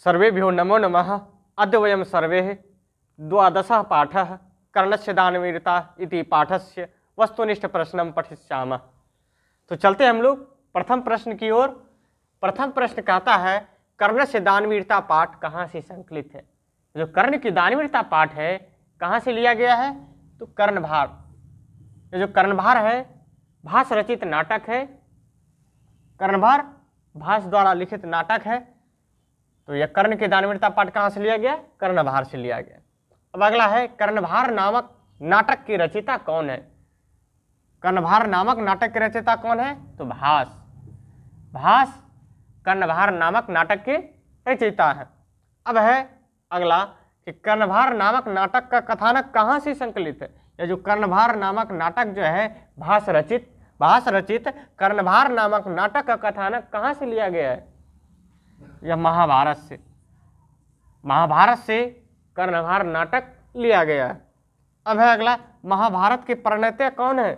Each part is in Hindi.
सर्वेभ्यो नमो नमः। अद्य वयं सर्वे द्वादशः पाठः कर्णस्य दानवीरता इति पाठस्य वस्तुनिष्ठ प्रश्नं पठिष्यामः। तो चलते हम लोग प्रथम प्रश्न की ओर। प्रथम प्रश्न कहता है कर्णस्य दानवीरता पाठ कहाँ से संकलित है। जो कर्ण की दानवीरता पाठ है कहाँ से लिया गया है, तो कर्णभार। ये जो कर्णभार है भास रचित नाटक है। कर्णभार भास द्वारा लिखित नाटक है। तो यह कर्ण की दानवीरता पाठ कहाँ से लिया गया, कर्णभार से लिया गया। अब अगला है कर्णभार नामक नाटक की रचयिता कौन है। कर्णभार नामक नाटक के रचयिता कौन है, तो भास। भास कर्णभार नामक नाटक के रचयिता है। अब है अगला कि कर्णभार नामक नाटक का कथानक कहाँ से संकलित है। यह जो कर्णभार नामक नाटक जो है भास रचित कर्णभार नामक नाटक का कथानक कहाँ से लिया गया है, यह महाभारत से। महाभारत से कर्णभार नाटक लिया गया है। अब है अगला महाभारत के प्रणेता कौन है।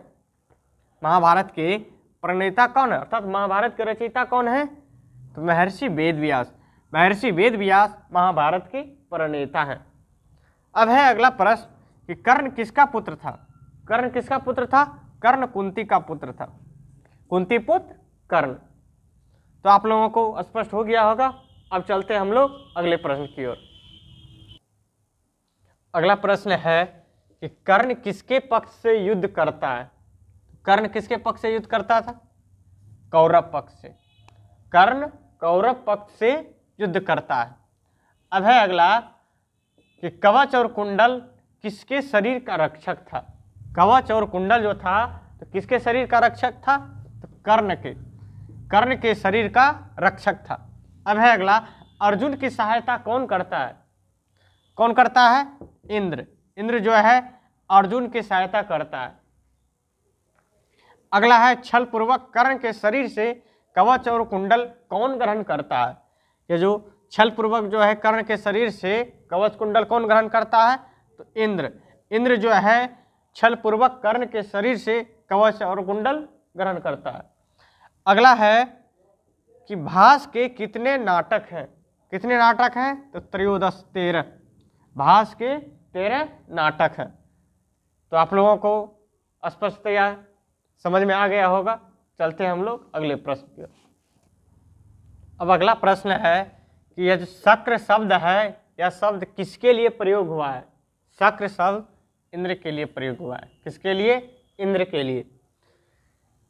महाभारत के प्रणेता कौन है, अर्थात महाभारत के रचयिता कौन है, तो महर्षि वेदव्यास। महर्षि वेदव्यास महाभारत के प्रणेता हैं। अब है अगला प्रश्न कि कर्ण किसका पुत्र था। कर्ण किसका पुत्र था, कर्ण कुंती का पुत्र था। कुंती पुत्र कर्ण। तो आप लोगों को स्पष्ट हो गया होगा। अब चलते हम लोग अगले प्रश्न की ओर। अगला प्रश्न है कि कर्ण किसके पक्ष से युद्ध करता है। कर्ण किसके पक्ष से युद्ध करता था, कौरव पक्ष से। कर्ण कौरव पक्ष से युद्ध करता है। अब है अगला कि कवच और कुंडल किसके शरीर का रक्षक था। कवच और कुंडल जो था तो किसके शरीर का रक्षक था, तो कर्ण के शरीर का रक्षक था। अब है अगला अर्जुन की सहायता कौन करता है। कौन करता है, इंद्र। इंद्र जो है अर्जुन की सहायता करता है। अगला है छल पूर्वक कर्ण के शरीर से कवच और कुंडल कौन ग्रहण करता है। ये जो छल पूर्वक जो है कर्ण के शरीर से कवच कुंडल कौन ग्रहण करता है, तो इंद्र। इंद्र जो है छल पूर्वक कर्ण के शरीर से कवच और कुंडल ग्रहण करता है। अगला है कि भास के कितने नाटक हैं। कितने नाटक हैं, तो त्रयोदश 13। भास के 13 नाटक हैं। तो आप लोगों को स्पष्टतया समझ में आ गया होगा। चलते हम लोग अगले प्रश्न की ओर। अब अगला प्रश्न है कि यह जो शक्र शब्द है यह शब्द किसके लिए प्रयोग हुआ है। शक्र शब्द इंद्र के लिए प्रयोग हुआ है। किसके लिए, इंद्र के लिए।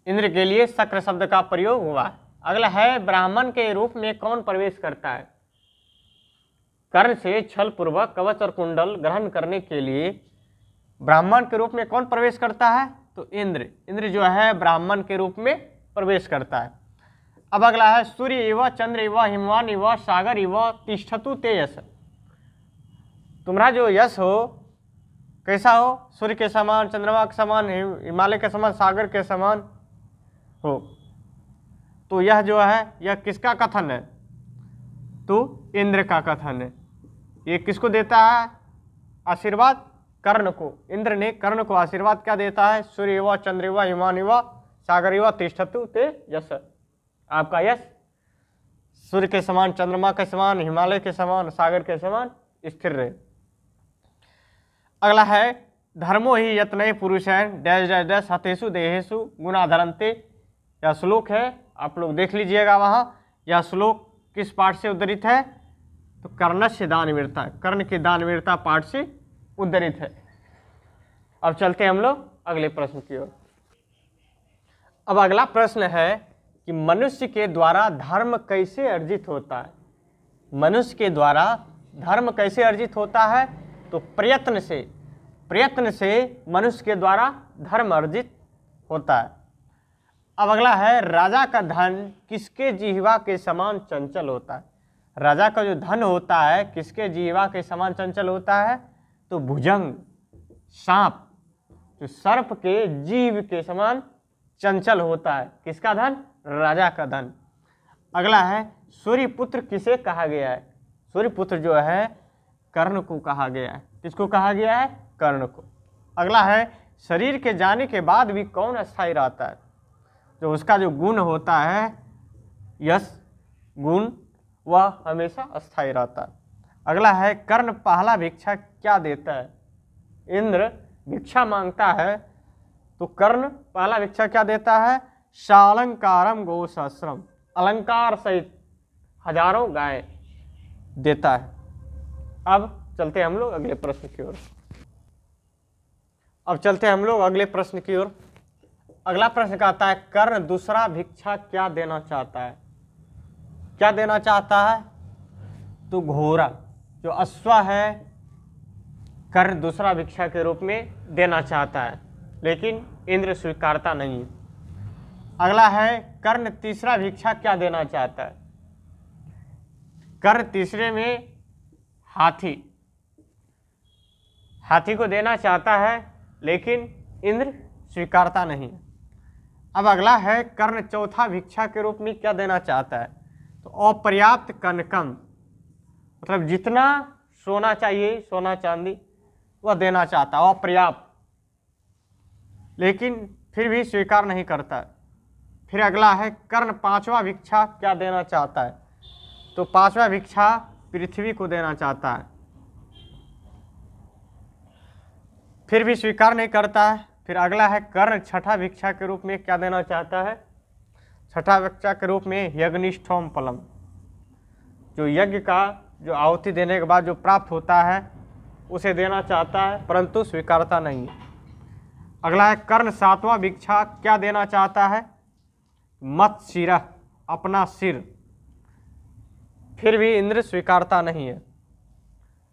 इंद्र के लिए शक्र शब्द का प्रयोग हुआ है। अगला है ब्राह्मण के रूप में कौन प्रवेश करता है। कर्ण से छल पूर्वक कवच और कुंडल ग्रहण करने के लिए ब्राह्मण के रूप में कौन प्रवेश करता है, तो इंद्र। इंद्र जो है ब्राह्मण के रूप में प्रवेश करता है। अब अगला है सूर्य इव चंद्र इव हिमवान इव सागर इव तिष्ठतु ते यश। तुम्हारा जो यश हो कैसा हो, सूर्य के समान, चंद्रमा के समान, हिमालय के समान, सागर के समान हो। तो यह जो है यह किसका कथन है, तो इंद्र का कथन है। ये किसको देता है आशीर्वाद, कर्ण को। इंद्र ने कर्ण को आशीर्वाद क्या देता है, सूर्य व चंद्र व हिमान व सागर व तिष्ठतु ते यश। आपका यश सूर्य के समान, चंद्रमा के समान, हिमालय के समान, सागर के समान स्थिर रहे। अगला है धर्मो ही यत्न पुरुष है डैश डैश डैश हतेषु देहेषु गुणाधरन्ते। यह श्लोक है, आप लोग देख लीजिएगा वहाँ। यह श्लोक किस पाठ से उद्धृत है, तो कर्णस्य दानवीरता, कर्ण की दानवीरता पाठ से उद्धृत है। अब चलते हम लोग अगले प्रश्न की ओर। अब अगला प्रश्न है कि मनुष्य के द्वारा धर्म कैसे अर्जित होता है। मनुष्य के द्वारा धर्म कैसे अर्जित होता है, तो प्रयत्न से मनुष्य के द्वारा धर्म अर्जित होता है। अब अगला है राजा का धन किसके जिह्वा के समान चंचल होता है। राजा का जो धन होता है किसके जिह्वा के समान चंचल होता है, तो भुजंग, सांप, जो सर्प के जीव के समान चंचल होता है। किसका धन, राजा का धन। अगला है सूर्यपुत्र किसे कहा गया है। सूर्यपुत्र जो है कर्ण को कहा गया है। किसको कहा गया है, कर्ण को। अगला है शरीर के जाने के बाद भी कौन अस्थायी रहता है। जो उसका जो गुण होता है, यश गुण, वह हमेशा अस्थायी रहता है। अगला है कर्ण पहला भिक्षा क्या देता है। इंद्र भिक्षा मांगता है तो कर्ण पहला भिक्षा क्या देता है, सालंकारम गौ सहस्रम, अलंकार सहित हजारों गाय देता है। अब चलते हम लोग अगले प्रश्न की ओर। अगला प्रश्न कहता है कर्ण दूसरा भिक्षा क्या देना चाहता है। क्या देना चाहता है, तो घोड़ा जो अश्व है कर्ण दूसरा भिक्षा के रूप में देना चाहता है, लेकिन इंद्र स्वीकारता नहीं। अगला है कर्ण तीसरा भिक्षा क्या देना चाहता है। कर्ण तीसरे में हाथी को देना चाहता है, लेकिन इंद्र स्वीकारता नहीं। अब अगला है कर्ण चौथा भिक्षा के रूप में क्या देना चाहता है, तो अपर्याप्त कनकम, मतलब जितना सोना चाहिए, सोना चांदी, वह देना चाहता है, अपर्याप्त, लेकिन फिर भी स्वीकार नहीं करता। फिर अगला है कर्ण पांचवा भिक्षा क्या देना चाहता है, तो पांचवा भिक्षा पृथ्वी को देना चाहता है, फिर भी स्वीकार नहीं करता है। फिर अगला है कर्ण छठा भिक्षा के रूप में क्या देना चाहता है, छठा भिक्षा के रूप में यज्ञनिष्ठोम फलम, जो यज्ञ का जो आहुति देने के बाद जो प्राप्त होता है उसे देना चाहता है, परंतु स्वीकारता नहीं। अगला है कर्ण सातवां भिक्षा क्या देना चाहता है, मत शिरः, अपना सिर, फिर भी इंद्र स्वीकारता नहीं है।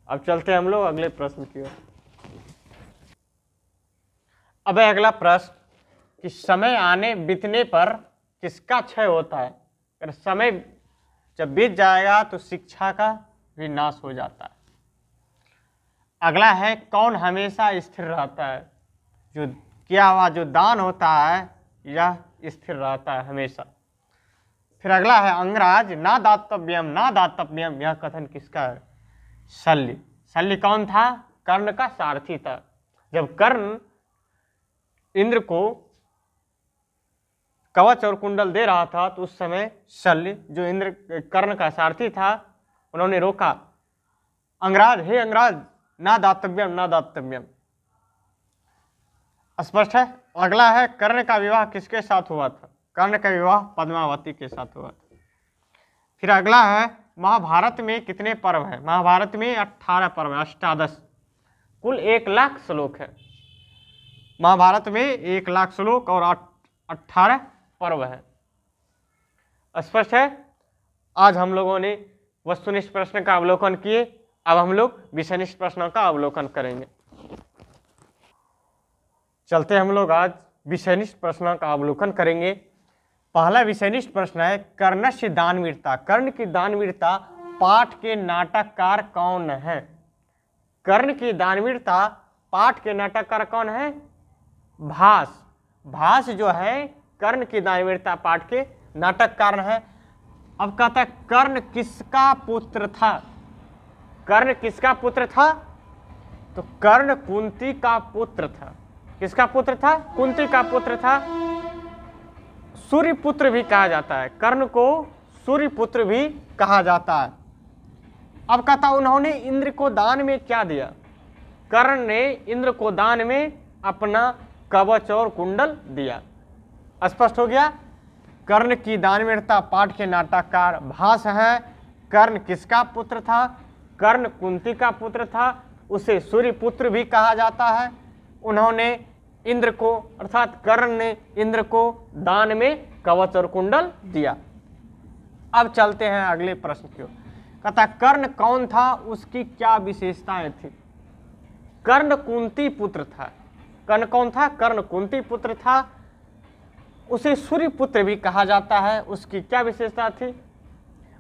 अब चलते हैं हम लोग अगले प्रश्न की ओर। अब अगला प्रश्न कि समय आने बीतने पर किसका क्षय होता है। अगर समय जब बीत जाएगा तो शिक्षा का भी नाश हो जाता है। अगला है कौन हमेशा स्थिर रहता है। जो किया हुआ जो दान होता है यह स्थिर रहता है हमेशा। फिर अगला है अंगराज ना दातव्यम, यह कथन किसका है, शल्य। शल्य कौन था, कर्ण का सारथी था। जब कर्ण इंद्र को कवच और कुंडल दे रहा था तो उस समय शल्य जो इंद्र कर्ण का सारथी था, उन्होंने रोका, अंगराज, हे अंगराज, ना दातव्यम। स्पष्ट है। अगला है कर्ण का विवाह किसके साथ हुआ था। कर्ण का विवाह पद्मावती के साथ हुआ था। फिर अगला है महाभारत में कितने पर्व है। महाभारत में 18 पर्व है, अष्टादश, कुल 1 लाख श्लोक है। महाभारत में 1 लाख श्लोक और 18 पर्व है। स्पष्ट है। आज हम लोगों ने वस्तुनिष्ठ प्रश्न का अवलोकन किए, अब हम लोग विषयनिष्ठ प्रश्नों का अवलोकन करेंगे। चलते हम लोग आज विषयनिष्ठ प्रश्नों का अवलोकन करेंगे। पहला विषयनिष्ठ प्रश्न है कर्णस्य दानवीरता। कर्ण की दानवीरता पाठ के नाटककार कौन है। कर्ण की दानवीरता पाठ के नाटककार कौन है, भास। भास जो है कर्ण की दानवीरता पाठ के नाटककार है। अब कहता है कर्ण किसका पुत्र था। कर्ण किसका पुत्र था, तो कर्ण कुंती का पुत्र था। किसका पुत्र था, कुंती का पुत्र था। सूर्य पुत्र भी कहा जाता है, कर्ण को सूर्य पुत्र भी कहा जाता है। अब कहता उन्होंने इंद्र को दान में क्या दिया। कर्ण ने इंद्र को दान में अपना कवच और कुंडल दिया। स्पष्ट हो गया। कर्ण की दानवीरता पाठ के नाटककार भास है। कर्ण किसका पुत्र था, कर्ण कुंती का पुत्र था, उसे सूर्य पुत्र भी कहा जाता है। उन्होंने इंद्र को अर्थात कर्ण ने इंद्र को दान में कवच और कुंडल दिया। अब चलते हैं अगले प्रश्न की ओर। कहता कर्ण कौन था, उसकी क्या विशेषताएं थी। कर्ण कुंती पुत्र था। कर्ण कौन था, कर्ण कुंती पुत्र था, उसे सूर्य पुत्र भी कहा जाता है। उसकी क्या विशेषता थी,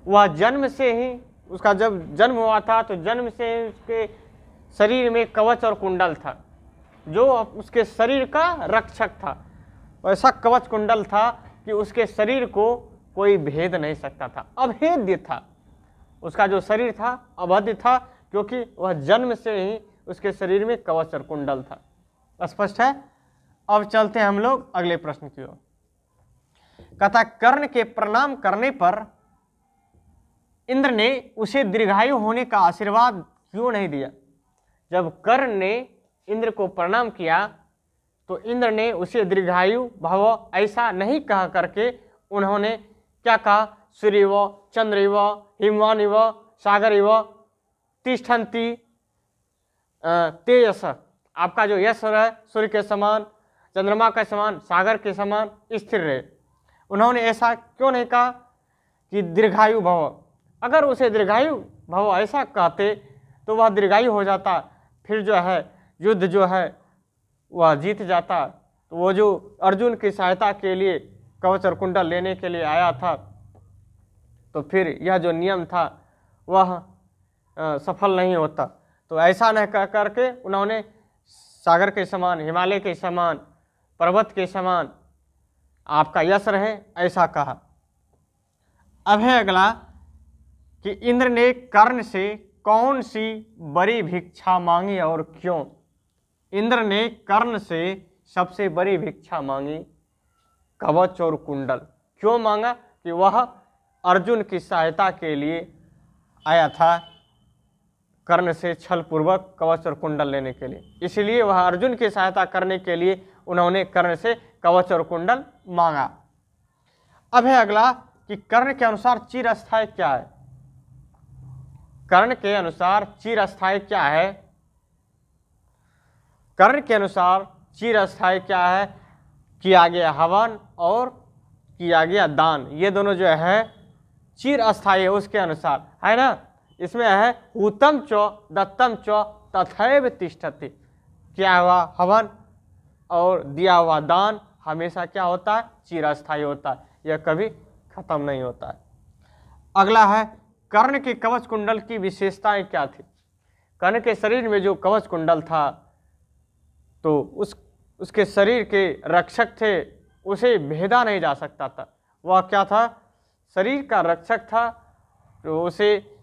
वह जन्म से ही, उसका जब जन्म हुआ था तो जन्म से उसके शरीर में कवच और कुंडल था, जो उसके शरीर का रक्षक था। ऐसा कवच कुंडल था कि उसके शरीर को कोई भेद नहीं सकता था, अभेद्य था। उसका जो शरीर था अभेद्य था, क्योंकि वह जन्म से ही उसके शरीर में कवच और कुंडल था। स्पष्ट है। अब चलते हैं हम लोग अगले प्रश्न की ओर। कहता कर्ण के प्रणाम करने पर इंद्र ने उसे दीर्घायु होने का आशीर्वाद क्यों नहीं दिया? जब कर्ण ने इंद्र को प्रणाम किया तो इंद्र ने उसे दीर्घायु भव ऐसा नहीं कह करके उन्होंने क्या कहा? सूर्यव चंद्रव हिमवानिव सागरिव तिष्ठन्ति तेजस, आपका जो यश है सूर्य के समान, चंद्रमा के समान, सागर के समान स्थिर रहे। उन्होंने ऐसा क्यों नहीं कहा कि दीर्घायु भव? अगर उसे दीर्घायु भव ऐसा कहते तो वह दीर्घायु हो जाता, फिर जो है युद्ध जो है वह जीत जाता। तो वो जो अर्जुन की सहायता के लिए कवच और कुंडल लेने के लिए आया था, तो फिर यह जो नियम था वह सफल नहीं होता। तो ऐसा न कर करके उन्होंने सागर के समान, हिमालय के समान, पर्वत के समान आपका यश रहे ऐसा कहा। अब है अगला कि इंद्र ने कर्ण से कौन सी बड़ी भिक्षा मांगी और क्यों? इंद्र ने कर्ण से सबसे बड़ी भिक्षा मांगी कवच और कुंडल। क्यों मांगा? कि वह अर्जुन की सहायता के लिए आया था कर्ण से छल पूर्वक कवच और कुंडल लेने के लिए, इसलिए वह अर्जुन की सहायता करने के लिए उन्होंने कर्ण से कवच और कुंडल मांगा। अब है अगला कि कर्ण के अनुसार चिरस्थायी क्या है? कर्ण के अनुसार चिरस्थायी क्या है? कर्ण के अनुसार चिरस्थायी क्या है? किया गया हवन और किया गया दान, ये दोनों जो है चिरस्थायी है उसके अनुसार, है ना। इसमें है हुतम चो दत्तम चो तथैव तिष्ठति, किया हुआ हवन और दिया हुआ दान हमेशा क्या होता है? चिरस्थायी होता है, यह कभी खत्म नहीं होता है। अगला है कर्ण के कवच कुंडल की विशेषताएं क्या थी? कर्ण के शरीर में जो कवच कुंडल था तो उसके शरीर के रक्षक थे, उसे भेदा नहीं जा सकता था। वह क्या था? शरीर का रक्षक था, तो उसे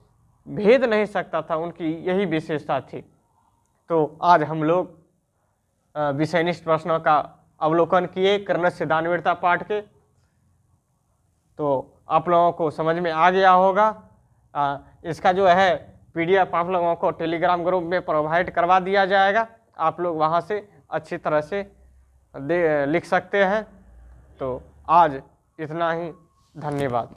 भेद नहीं सकता था, उनकी यही विशेषता थी। तो आज हम लोग विषयनिष्ठ प्रश्नों का अवलोकन किए कर्णस्य दानवीरता पाठ के, तो आप लोगों को समझ में आ गया होगा। इसका जो है PDF आप लोगों को टेलीग्राम ग्रुप में प्रोवाइड करवा दिया जाएगा, आप लोग वहाँ से अच्छी तरह से लिख सकते हैं। तो आज इतना ही, धन्यवाद।